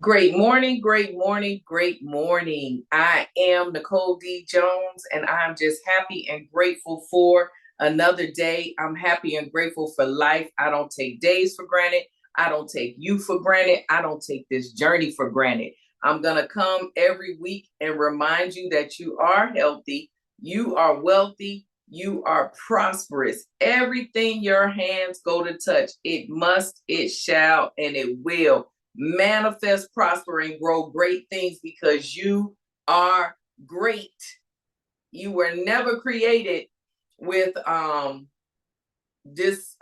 Great morning, great morning, great morning. I am Nicole D. Jones, and I'm just happy and grateful for another day. I'm happy and grateful for life. I don't take days for granted. I don't take you for granted. I don't take this journey for granted. I'm going to come every week and remind you that you are healthy, you are wealthy, you are prosperous. Everything your hands go to touch, it must, it shall, and it will manifest, prosper, and grow great things because you are great. You were never created with this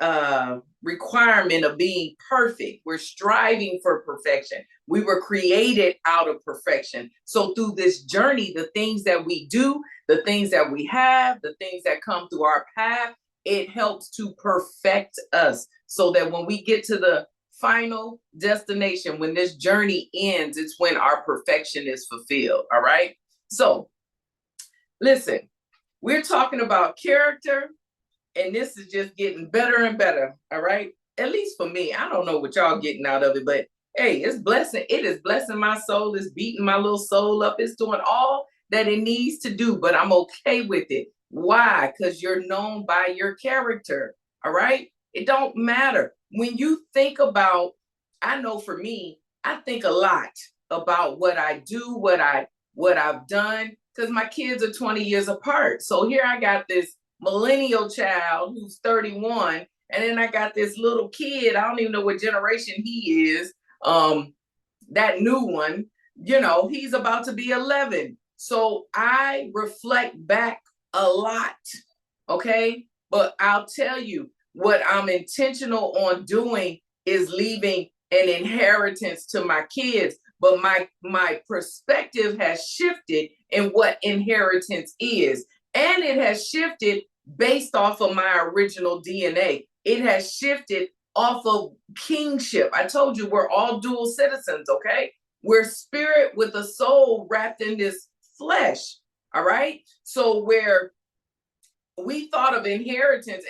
requirement of being perfect. We're striving for perfection. We were created out of perfection. So through this journey, the things that we do, the things that we have, the things that come through our path, it helps to perfect us so that when we get to the final destination, when this journey ends, it's when our perfection is fulfilled. All right. So listen, we're talking about character, and this is just getting better and better. All right. At least for me. I don't know what y'all getting out of it, but hey, it's blessing. It is blessing my soul. It's beating my little soul up. It's doing all that it needs to do, but I'm okay with it. Why? Because you're known by your character. All right. It don't matter. When you think about, I know for me, I think a lot about what I do, what I've done, because my kids are 20 years apart. So here I got this millennial child who's 31, and then I got this little kid. I don't even know what generation he is. That new one, he's about to be 11. So I reflect back a lot. Okay. But I'll tell you what I'm intentional on doing is leaving an inheritance to my kids. But my perspective has shifted in what inheritance is. And it has shifted based off of my original DNA. It has shifted off of kingship. I told you we're all dual citizens, okay? We're spirit with a soul wrapped in this flesh, all right? So where we thought of inheritance,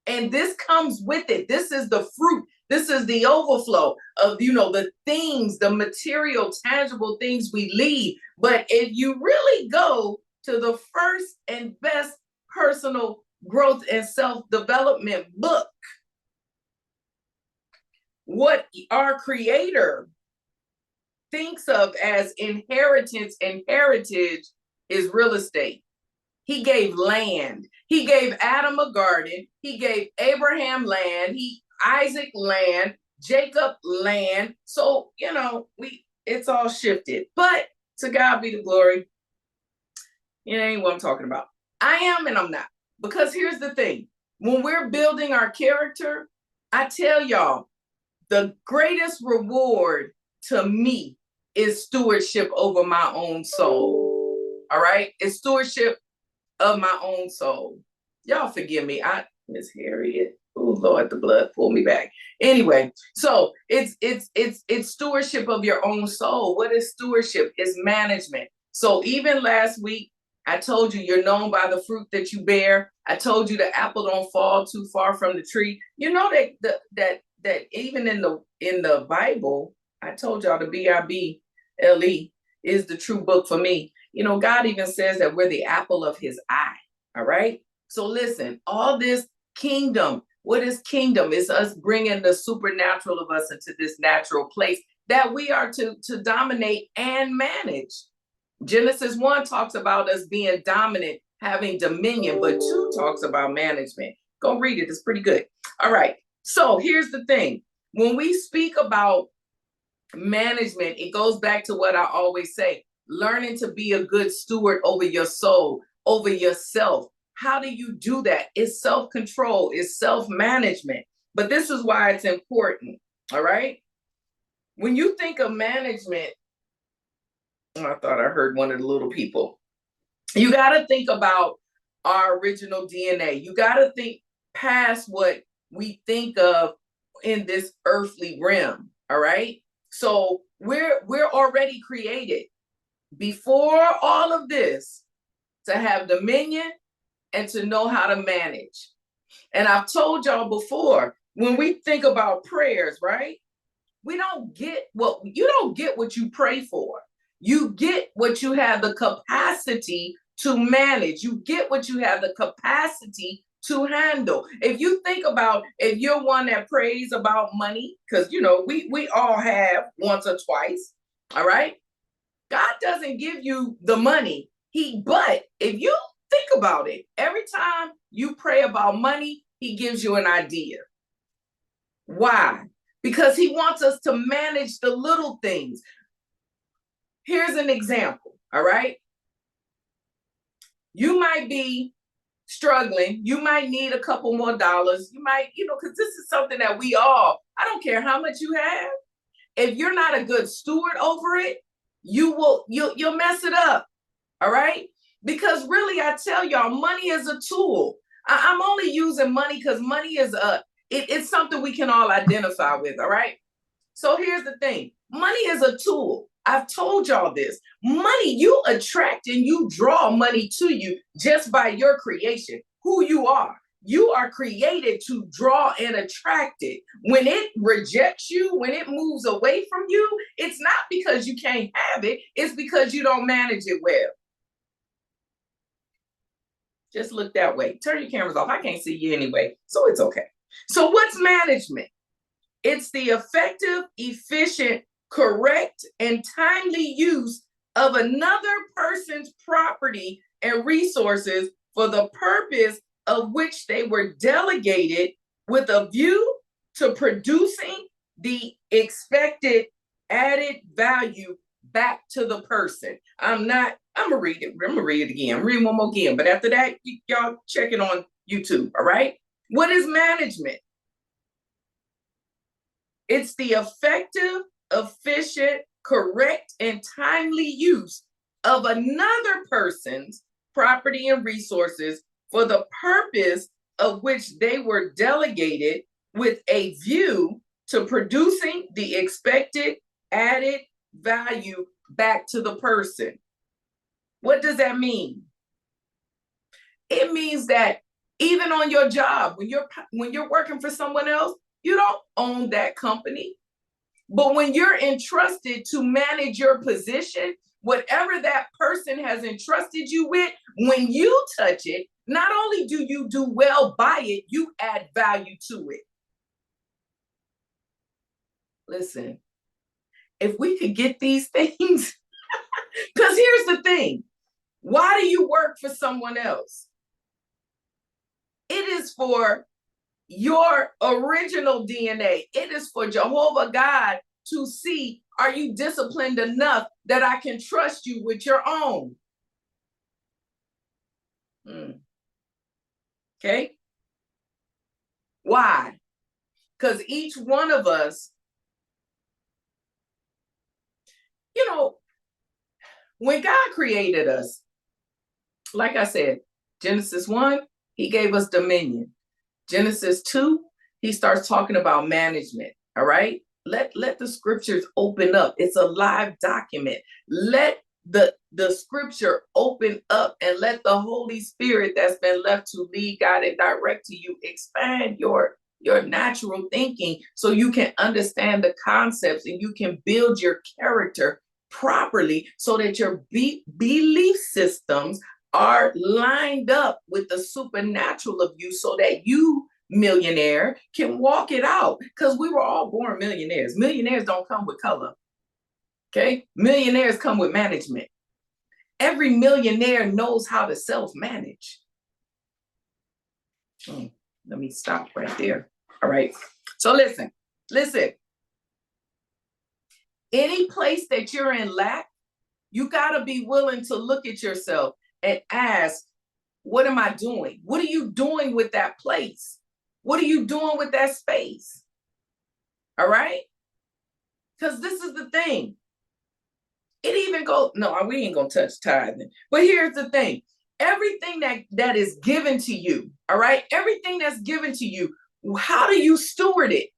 and this comes with it. This is the fruit. This is the overflow of, the things, the material, tangible things we leave. But if you really go to the first and best personal growth and self-development book, what our creator thinks of as inheritance and heritage is real estate. He gave land. He gave Adam a garden. He gave Abraham land. Isaac land, Jacob land. So, it's all shifted. But to God be the glory. It ain't what I'm talking about. I am and I'm not. Because here's the thing. When we're building our character, I tell y'all, the greatest reward to me is stewardship over my own soul. All right? It's stewardship of my own soul. Y'all forgive me. Miss Harriet. Oh Lord, the blood pull me back. Anyway, so it's stewardship of your own soul. What is stewardship? It's management. So even last week, I told you you're known by the fruit that you bear. I told you the apple don't fall too far from the tree. You know that even in the Bible, I told y'all the Bible is the true book for me. God even says that we're the apple of his eye. All right. So listen, all this kingdom, what is kingdom? It's us bringing the supernatural of us into this natural place that we are to dominate and manage. Genesis 1 talks about us being dominant, having dominion, but 2 talks about management. Go read it. It's pretty good. All right. So here's the thing. When we speak about management, it goes back to what I always say, learning to be a good steward over your soul, over yourself. How do you do that? It's self-control, it's self-management. But this is why it's important, all right? When you think of management, I thought I heard one of the little people. You got to think about our original DNA. You got to think past what we think of in this earthly realm, all right? So we're already created before all of this to have dominion and to know how to manage. And I've told y'all before, when we think about prayers, right? we don't get what you don't get what you pray for. You get what you have the capacity to manage. You get what you have the capacity to handle. If you think about, if you're one that prays about money, because we all have once or twice, all right? God doesn't give you the money. But if you think about it, every time you pray about money, he gives you an idea. Why? Because he wants us to manage the little things. Here's an example, all right? You might be struggling. You might need a couple more dollars. You might, because this is something that I don't care how much you have. If you're not a good steward over it, you'll mess it up. All right? Because really, I tell y'all, money is a tool. I'm only using money because money is it's something we can all identify with. All right? So here's the thing. Money is a tool. I've told y'all this. Money, you attract and you draw money to you just by your creation, who you are. You are created to draw and attract it. When it rejects you, when it moves away from you, it's not because you can't have it. It's because you don't manage it well. Just look that way. Turn your cameras off. I can't see you anyway, so it's okay. So what's management? It's the effective, efficient, correct, and timely use of another person's property and resources for the purpose of which they were delegated, with a view to producing the expected added value back to the person. I'm gonna read it. I'm gonna read it again. I'm reading one more again. But after that, y'all check it on YouTube, all right? What is management? It's the effective, efficient, correct, and timely use of another person's property and resources for the purpose of which they were delegated, with a view to producing the expected added value back to the person. What does that mean? It means that even on your job, when you're working for someone else, you don't own that company. But when you're entrusted to manage your position, whatever that person has entrusted you with, when you touch it, not only do you do well by it, you add value to it. Listen, if we could get these things, because here's the thing. Why do you work for someone else? It is for your original DNA. It is for Jehovah God to see, are you disciplined enough that I can trust you with your own? Okay? Why? Because each one of us, when God created us, like I said, Genesis 1, he gave us dominion. Genesis 2, he starts talking about management, all right? Let the scriptures open up. It's a live document. Let the scripture open up and let the Holy Spirit that's been left to lead, guide, and direct to you expand your natural thinking so you can understand the concepts and you can build your character properly so that your belief systems are lined up with the supernatural of you, so that you, millionaire, can walk it out. Because we were all born millionaires. Millionaires don't come with color. Okay? Millionaires come with management. Every millionaire knows how to self-manage. Let me stop right there. All right. So listen. Any place that you're in lack, you got to be willing to look at yourself and ask, what am I doing? What are you doing with that place? What are you doing with that space? All right? Because this is the thing. It even goes, no, we ain't going to touch tithing. But here's the thing. Everything that is given to you, all right? Everything that's given to you, how do you steward it?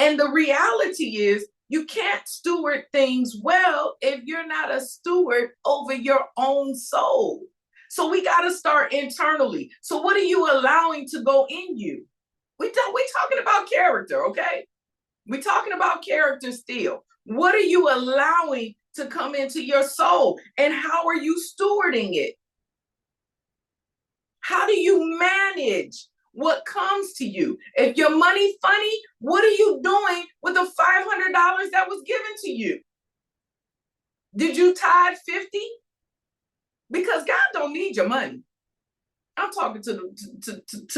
And the reality is, you can't steward things well if you're not a steward over your own soul. So we got to start internally. So what are you allowing to go in you? We talking about character, okay? We're talking about character still. What are you allowing to come into your soul? And how are you stewarding it? How do you manage what comes to you? If your money's funny, what are you doing with the $500 that was given to you? Did you tithe 50? Because God don't need your money. I'm talking to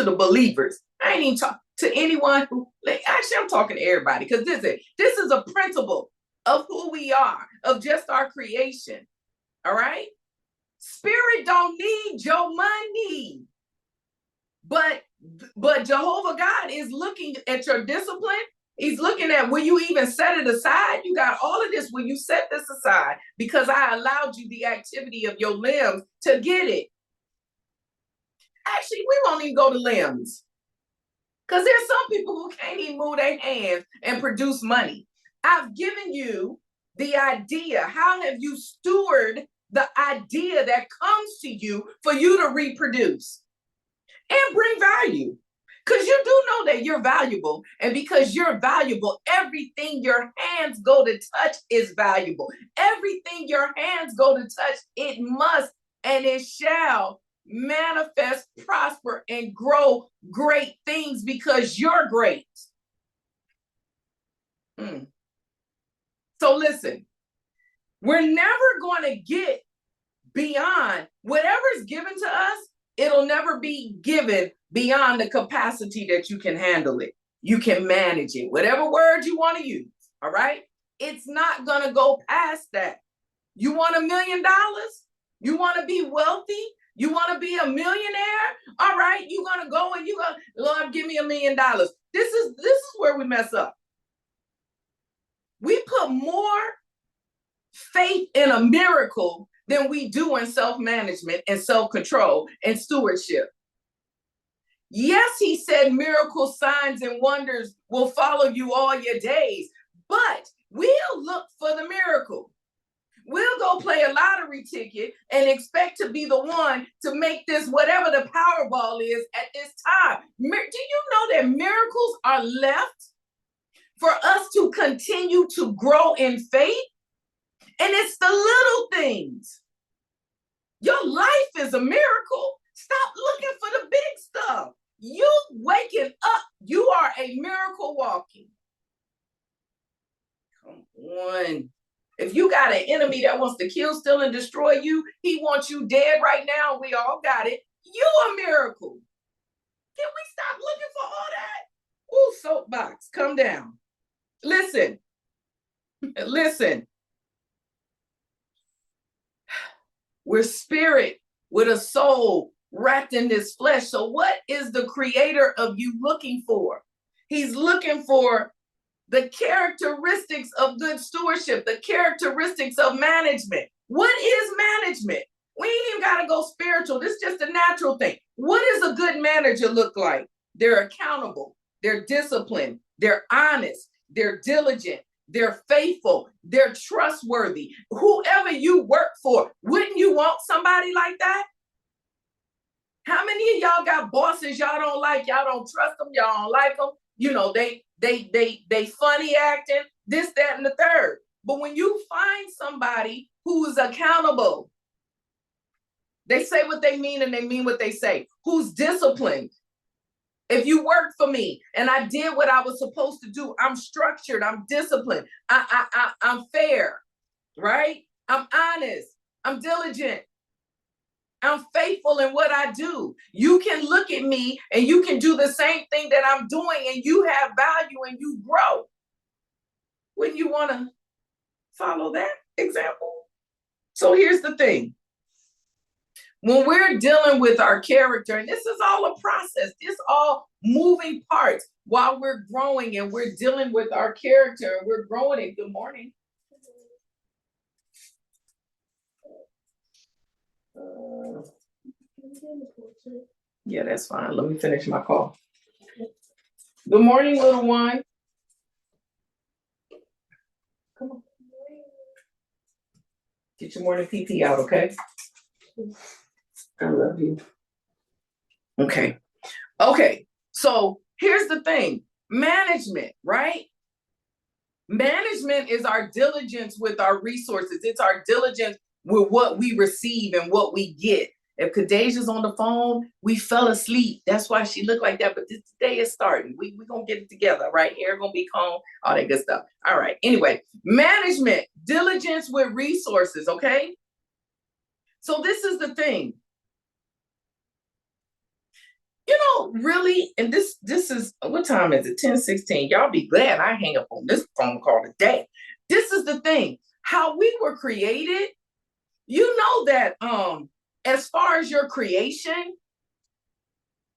the believers. I ain't even talking to anyone who, actually, I'm talking to everybody, because this is a principle of who we are, of just our creation. All right? Spirit don't need your money. But Jehovah God is looking at your discipline. He's looking at, will you even set it aside? You got all of this. Will you set this aside? Because I allowed you the activity of your limbs to get it. Actually, we won't even go to limbs, because there's some people who can't even move their hands and produce money. I've given you the idea. How have you stewarded the idea that comes to you for you to reproduce and bring value? Because you do know that you're valuable. And because you're valuable, everything your hands go to touch is valuable. Everything your hands go to touch, it must and it shall manifest, prosper, and grow great things, because you're great. So listen, we're never going to get beyond whatever's given to us. It'll never be given beyond the capacity that you can handle it. You can manage it, whatever word you want to use. All right. It's not going to go past that. You want $1 million? You want to be wealthy? You want to be a millionaire? All right. You're going to go and you're going to, Lord, give me $1 million. This is where we mess up. We put more faith in a miracle than we do in self-management and self-control and stewardship. Yes, he said miracles, signs, and wonders will follow you all your days, but we'll look for the miracle. We'll go play a lottery ticket and expect to be the one to make this, whatever the Powerball is at this time. Do you know that miracles are left for us to continue to grow in faith? And it's the little things. Your life is a miracle. Stop looking for the big stuff. You waking up, you are a miracle walking. Come on. If you got an enemy that wants to kill, steal, and destroy you, he wants you dead right now. We all got it. You a miracle. Can we stop looking for all that? Ooh, soapbox, come down. Listen. We're spirit with a soul wrapped in this flesh. So what is the creator of you looking for? He's looking for the characteristics of good stewardship, the characteristics of management. What is management? We ain't even got to go spiritual. This is just a natural thing. What does a good manager look like? They're accountable. They're disciplined. They're honest. They're diligent. They're faithful. They're trustworthy. Whoever you work for, wouldn't you want somebody like that? How many of y'all got bosses y'all don't like? Y'all don't trust them. Y'all don't like them. You know, they funny acting, this, that, and the third. But when you find somebody who's accountable, they say what they mean and they mean what they say, who's disciplined. If you work for me and I did what I was supposed to do, I'm structured, I'm disciplined, I'm fair, right? I'm honest, I'm diligent, I'm faithful in what I do. You can look at me and you can do the same thing that I'm doing and you have value and you grow. Wouldn't you want to follow that example? So here's the thing. When we're dealing with our character, and this is all a process, this all moving parts while we're growing and we're dealing with our character and we're growing it. Good morning. Yeah, that's fine. Let me finish my call. Good morning, little one. Come on. Get your morning PP out, okay? I love you. Okay. So here's the thing. Management, right? Management is our diligence with our resources. It's our diligence with what we receive and what we get. If Kadeja's on the phone, we fell asleep. That's why she looked like that. But this day is starting. We're going to get it together, right? Hair going to be calm, all that good stuff. All right. Anyway, management, diligence with resources, okay? So this is the thing. You know, really, and this is, what time is it? 10:16. Y'all be glad I hang up on this phone call today. This is the thing. How we were created, you know that as far as your creation,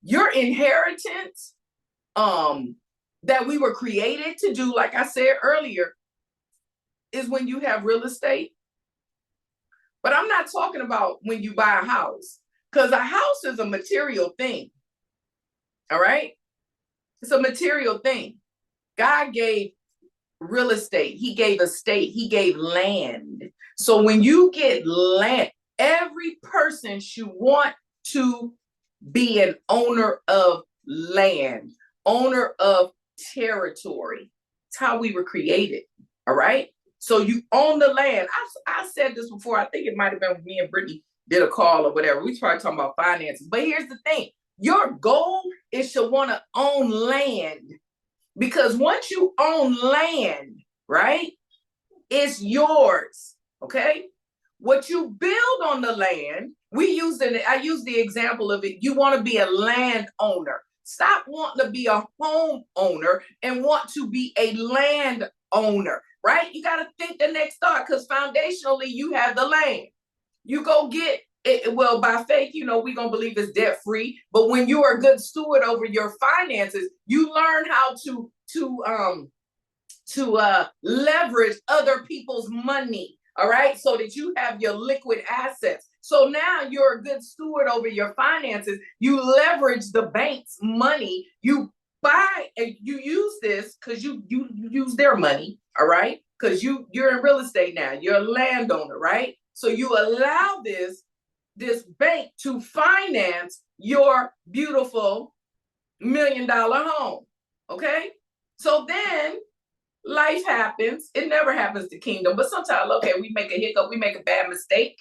your inheritance, that we were created to do, like I said earlier, is when you have real estate. But I'm not talking about when you buy a house, because a house is a material thing. All right? It's a material thing. God gave real estate. He gave estate. He gave land. So when you get land, every person should want to be an owner of land, owner of territory. It's how we were created. All right? So you own the land. I said this before. I think it might have been when me and Brittany did a call or whatever. We started talking about finances. But here's the thing. Your goal is to want to own land, because once you own land, right, it's yours, okay? What you build on the land, I use the example of it, you want to be a landowner. Stop wanting to be a homeowner and want to be a landowner, right? You got to think the next thought, because foundationally you have the land. You go get it, well, by faith, you know, we're going to believe it's debt free. But when you are a good steward over your finances, you learn how to leverage other people's money. All right. So that you have your liquid assets. So now you're a good steward over your finances. You leverage the bank's money. You buy and you use this because you use their money. All right. Because you're in real estate now. You're a landowner, right? So you allow this bank to finance your beautiful $1 million home. Okay? So then life happens. It never happens to Kingdom, but sometimes, okay, we make a hiccup, we make a bad mistake.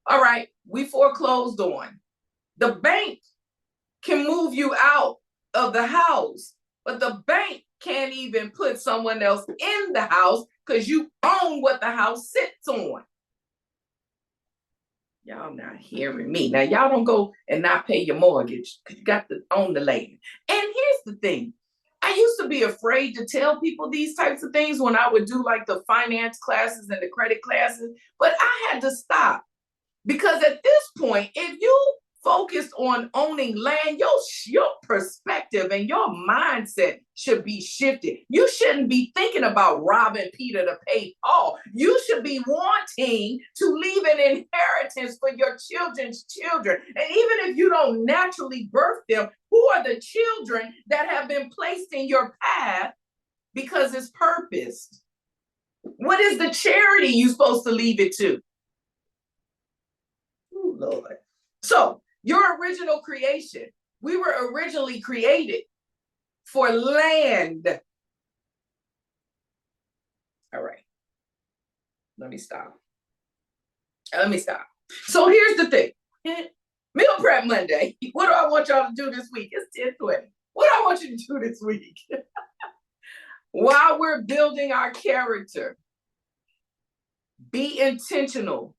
All right, we foreclosed on. The bank can move you out of the house, but the bank can't even put someone else in the house because you own what the house sits on. Y'all not hearing me. Now, y'all don't go and not pay your mortgage because you got to own the land. And here's the thing. I used to be afraid to tell people these types of things when I would do like the finance classes and the credit classes, but I had to stop. Because at this point, if you focused on owning land, your perspective and your mindset should be shifted. You shouldn't be thinking about robbing Peter to pay Paul. You should be wanting to leave an inheritance for your children's children. And even if you don't naturally birth them, who are the children that have been placed in your path because it's purposed? What is the charity you're supposed to leave it to? Oh, Lord. So, your original creation, we were originally created for land. All right. Let me stop. So here's the thing. Meal Prep Monday. What do I want y'all to do this week? It's 10:20. What do I want you to do this week? While we're building our character, be intentional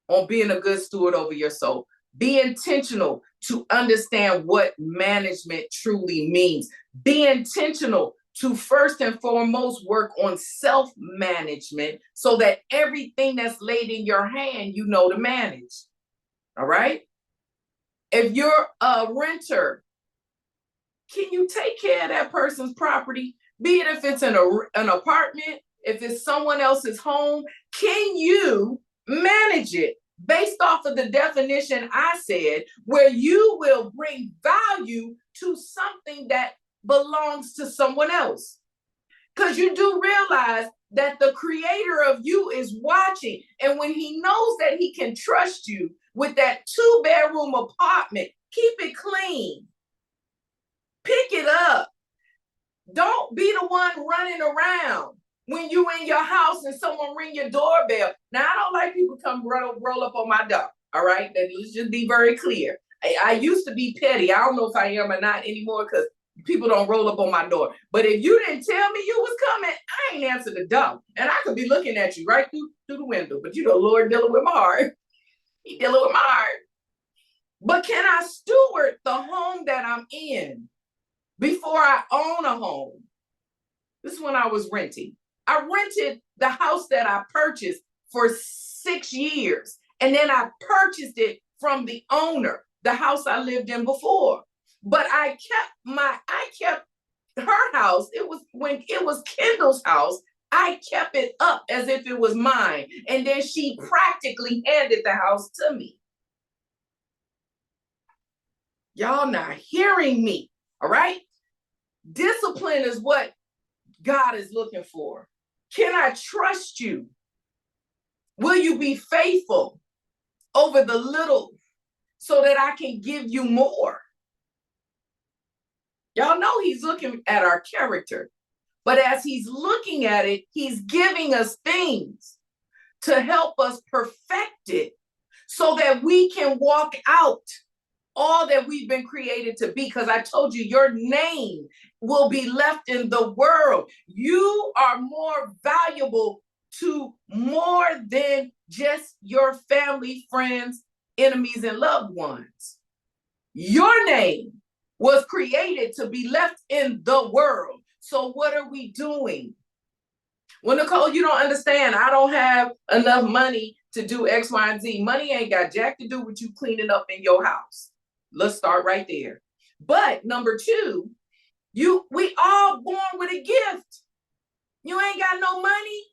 on being a good steward over your soul. Be intentional to understand what management truly means. Be intentional to first and foremost work on self-management so that everything that's laid in your hand, you know to manage. All right? If you're a renter, can you take care of that person's property? Be it if it's an apartment, if it's someone else's home, can you manage it based off of the definition I said, where you will bring value to something that belongs to someone else? Because you do realize that the creator of you is watching. And when he knows that he can trust you with that 2-bedroom apartment, keep it clean. Pick it up. Don't be the one running around. when you in your house and someone ring your doorbell. Now, I don't like people come roll up on my door. All right, let's just be very clear. I used to be petty. I don't know if I am or not anymore because people don't roll up on my door. But if you didn't tell me you was coming, I ain't answer the door. And I could be looking at you right through the window. But you know, Lord dealing with my heart. He dealing with my heart. But can I steward the home that I'm in before I own a home? This is when I was renting. I rented the house that I purchased for 6 years. And then I purchased it from the owner, the house I lived in before. But I kept her house. It was when it was Kendall's house. I kept it up as if it was mine. And then she practically handed the house to me. Y'all not hearing me, all right? Discipline is what God is looking for. Can I trust you? Will you be faithful over the little so that I can give you more? Y'all know he's looking at our character, but as he's looking at it, he's giving us things to help us perfect it so that we can walk out all that we've been created to be. Because I told you, your name will be left in the world. You are more valuable to more than just your family, friends, enemies, and loved ones. Your name was created to be left in the world. So what are we doing? Well, Nicole, you don't understand. I don't have enough money to do X, Y, and Z. Money ain't got jack to do with you cleaning up in your house. Let's start right there. But number two, we all born with a gift. You ain't got no money.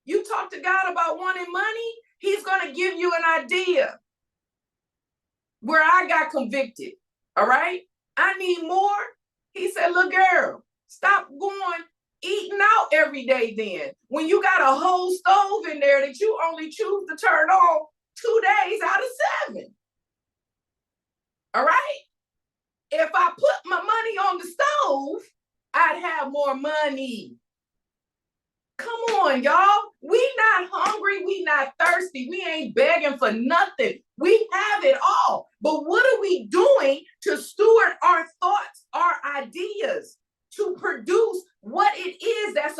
You talk to God about wanting money, he's going to give you an idea. Where I got convicted, all right? I need more. He said, look, girl, stop going eating out every day then. When you got a whole stove in there that you only choose to turn on 2 days out of 7. All right? If I put my money on the stove, I'd have more money. Come on, y'all. We not hungry. We not thirsty. We ain't begging for nothing. We have it all. But what are we doing to steward our thoughts, our ideas, to produce what it is that's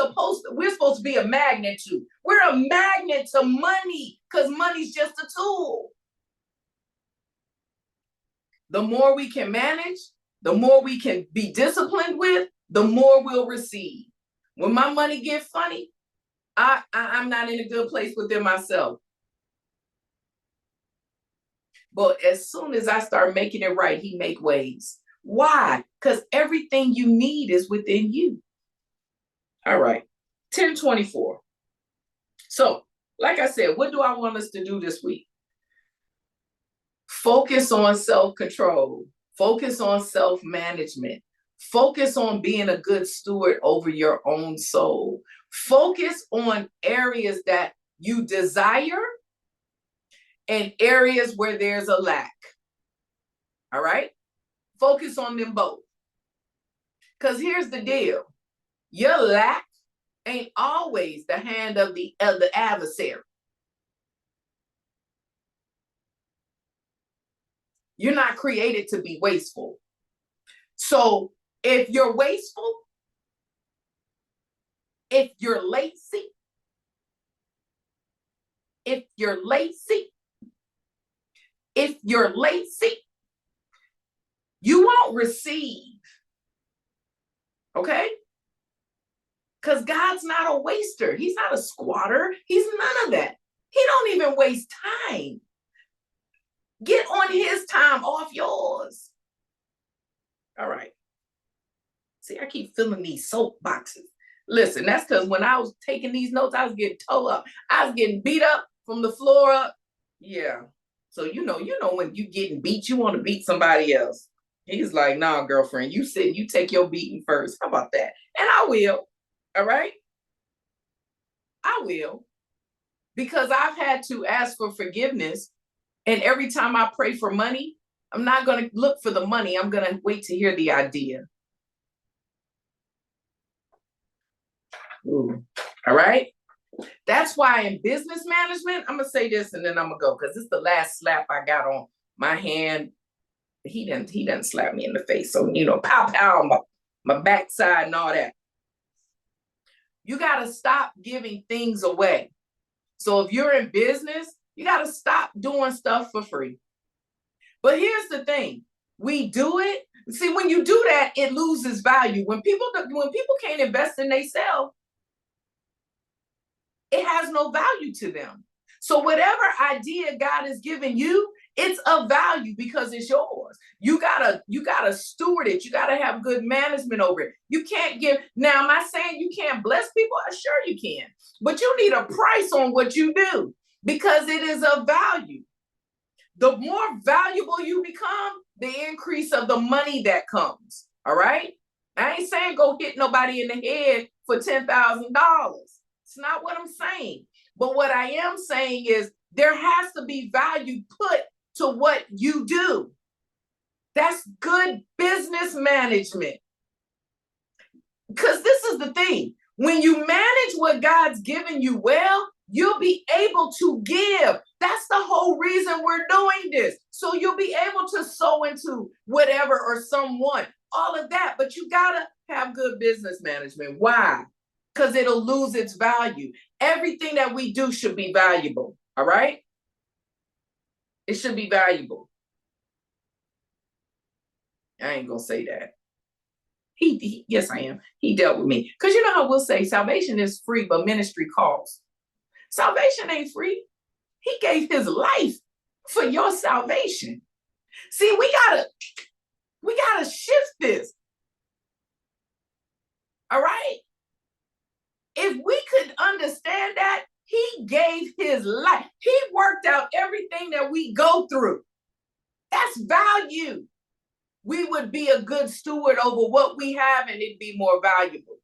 we're supposed to be a magnet to? We're a magnet to money because money's just a tool. The more we can manage, the more we can be disciplined with, the more we'll receive. When my money get funny, I'm not in a good place within myself. But as soon as I start making it right, he make ways. Why? Because everything you need is within you. All right, 10:24. So, like I said, what do I want us to do this week? Focus on self-control. Focus on self-management. Focus on being a good steward over your own soul. Focus on areas that you desire and areas where there's a lack. All right? Focus on them both. Because here's the deal. Your lack ain't always the hand of the adversary. You're not created to be wasteful. So if you're wasteful, if you're lazy, you won't receive. Okay? Because God's not a waster. He's not a squatter. He's none of that. He don't even waste time. Get on his time off yours. All right. See, I keep filling these soap boxes. Listen, that's because when I was taking these notes, I was getting towed up. I was getting beat up from the floor up. Yeah. So you know when you getting beat, you want to beat somebody else. He's like, nah, girlfriend, you sit, you take your beating first. How about that? And I will. All right? I will. Because I've had to ask for forgiveness. And every time I pray for money, I'm not going to look for the money. I'm going to wait to hear the idea. Ooh. All right. That's why in business management, I'm going to say this and then I'm going to go because this is the last slap I got on my hand. He didn't slap me in the face. So, pow, pow, my backside and all that. You got to stop giving things away. So if you're in business, you got to stop doing stuff for free. But here's the thing. We do it. See, when you do that, it loses value. When people can't invest in themselves, it has no value to them. So whatever idea God has given you, it's of value because it's yours. You gotta steward it. You gotta have good management over it. You can't give. Now, am I saying you can't bless people? Sure you can, but you need a price on what you do because it is of value. The more valuable you become, the increase of the money that comes. All right. I ain't saying go hit nobody in the head for $10,000. It's not what I'm saying. But what I am saying is there has to be value put to what you do. That's good business management. Because this is the thing. When you manage what God's given you well, you'll be able to give. That's the whole reason we're doing this. So you'll be able to sow into whatever or someone, all of that. But you got to have good business management. Why? Because it'll lose its value. Everything that we do should be valuable. All right? It should be valuable. I ain't going to say that. Yes, I am. He dealt with me. Because you know how we'll say salvation is free, but ministry costs. Salvation ain't free. He gave his life for your salvation. See, we gotta shift this. All right? If we could understand that, he gave his life. He worked out everything that we go through. That's value. We would be a good steward over what we have and it'd be more valuable.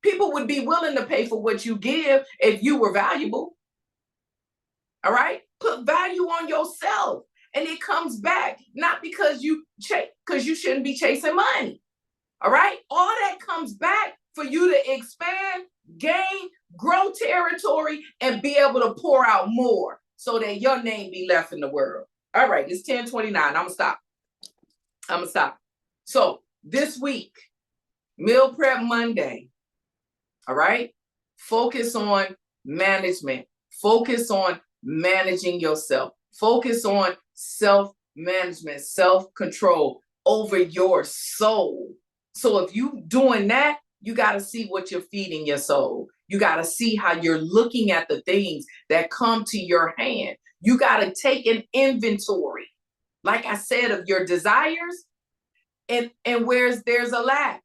People would be willing to pay for what you give if you were valuable. All right? Put value on yourself and it comes back, not because you shouldn't be chasing money. All right? All that comes back for you to expand, gain, grow territory, and be able to pour out more so that your name be left in the world. All right, it's 10:29. I'm going to stop. So this week, Meal Prep Monday, all right? Focus on management. Focus on managing yourself. Focus on self-management, self-control over your soul. So if you doing that, you got to see what you're feeding your soul. You got to see how you're looking at the things that come to your hand. You got to take an inventory, like I said, of your desires and where there's a lack,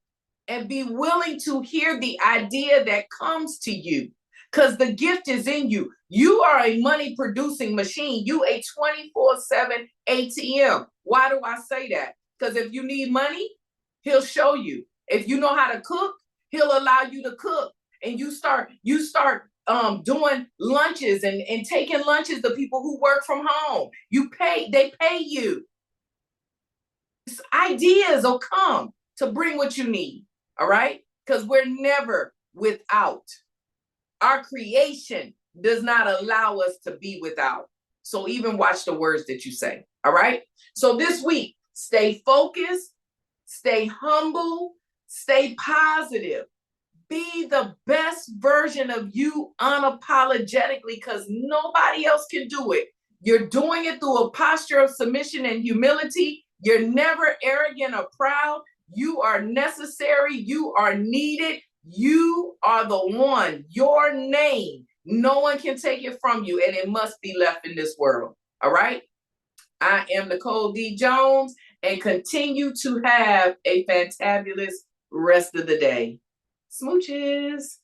and be willing to hear the idea that comes to you because the gift is in you. You are a money producing machine. You a 24/7 ATM. Why do I say that? Because if you need money, he'll show you. If you know how to cook, he'll allow you to cook. And you start doing lunches and taking lunches to people who work from home. They pay you. Ideas will come to bring what you need. All right? Because we're never without. Our creation does not allow us to be without. So even watch the words that you say. All right? So this week, stay focused, stay humble, stay positive. Be the best version of you unapologetically because nobody else can do it. You're doing it through a posture of submission and humility. You're never arrogant or proud. You are necessary. You are needed. You are the one. Your name. No one can take it from you, and it must be left in this world. All right? I am Nicole D. Jones, and continue to have a fantabulous rest of the day. Smooches.